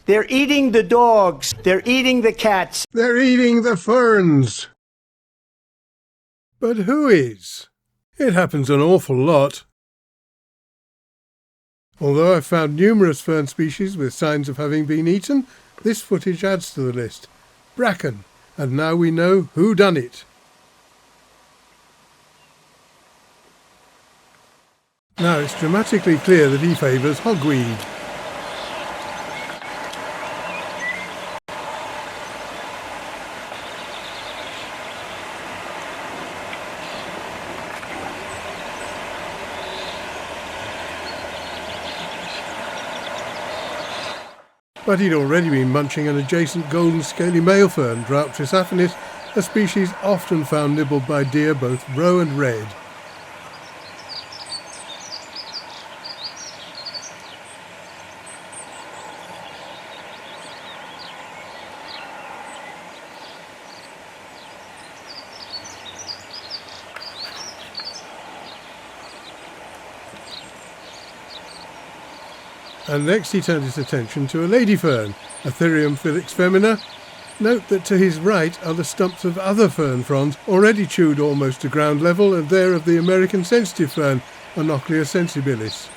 They're eating the dogs. They're eating the cats. They're eating the ferns. But who is? It happens an awful lot. Although I've found numerous fern species with signs of having been eaten, this footage adds to the list. Bracken, and now we know who done it. Now it's dramatically clear that he favours hogweed. But he'd already been munching an adjacent golden scaly male fern, Dryopteris affinis, a species often found nibbled by deer both roe and red. And next he turned his attention to a lady fern, Atherium filix femina. Note that to his right are the stumps of other fern fronds already chewed almost to ground level, and they're of the American sensitive fern, Onoclea sensibilis.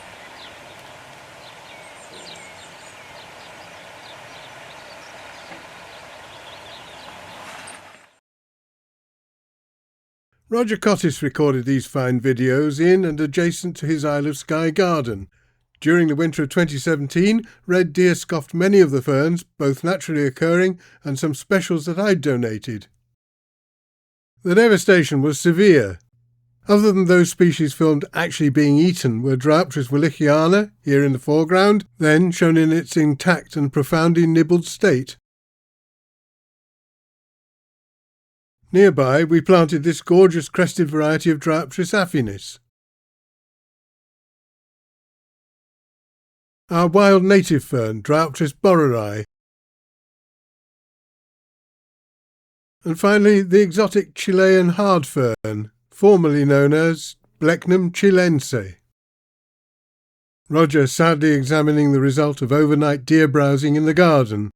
Roger Cottis recorded these fine videos in and adjacent to his Isle of Skye garden. During the winter of 2017, red deer scoffed many of the ferns, both naturally occurring and some specials that I'd donated. The devastation was severe. Other than those species filmed actually being eaten were Dryopteris willichiana, here in the foreground, then shown in its intact and profoundly nibbled state. Nearby we planted this gorgeous crested variety of Dryopteris affinis. Our wild native fern, Dryopteris borreri. And finally, the exotic Chilean hard fern, formerly known as Blechnum chilense. Roger sadly examining the result of overnight deer browsing in the garden.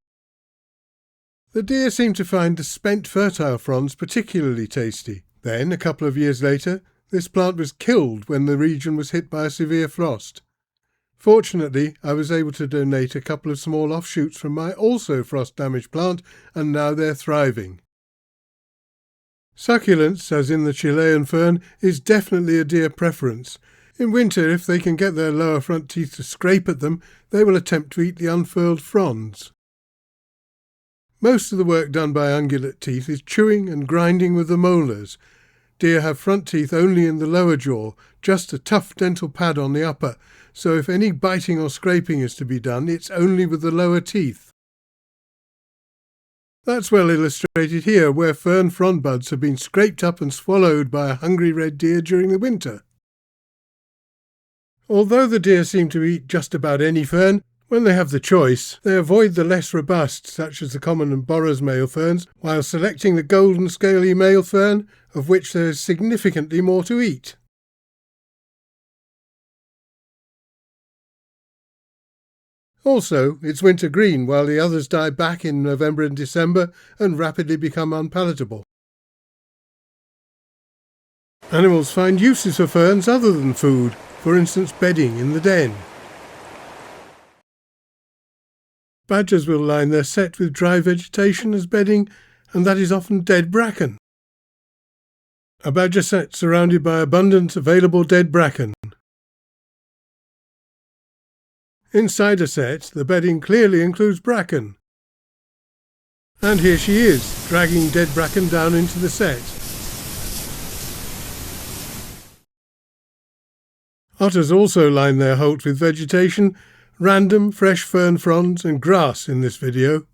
The deer seemed to find the spent fertile fronds particularly tasty. Then, a couple of years later, this plant was killed when the region was hit by a severe frost. Fortunately, I was able to donate a couple of small offshoots from my also frost-damaged plant, and now they're thriving. Succulence, as in the Chilean fern, is definitely a deer preference. In winter, if they can get their lower front teeth to scrape at them, they will attempt to eat the unfurled fronds. Most of the work done by ungulate teeth is chewing and grinding with the molars. Deer have front teeth only in the lower jaw, just a tough dental pad on the upper, so if any biting or scraping is to be done, it's only with the lower teeth. That's well illustrated here, where fern frond buds have been scraped up and swallowed by a hungry red deer during the winter. Although the deer seem to eat just about any fern, when they have the choice, they avoid the less robust, such as the common and Borers male ferns, while selecting the golden scaly male fern, of which there is significantly more to eat. Also, it's winter green, while the others die back in November and December and rapidly become unpalatable. Animals find uses for ferns other than food, for instance bedding in the den. Badgers will line their set with dry vegetation as bedding, and that is often dead bracken. A badger set surrounded by abundant available dead bracken. Inside a set, the bedding clearly includes bracken. And here she is, dragging dead bracken down into the set. Otters also line their holt with vegetation, random fresh fern fronds and grass in this video.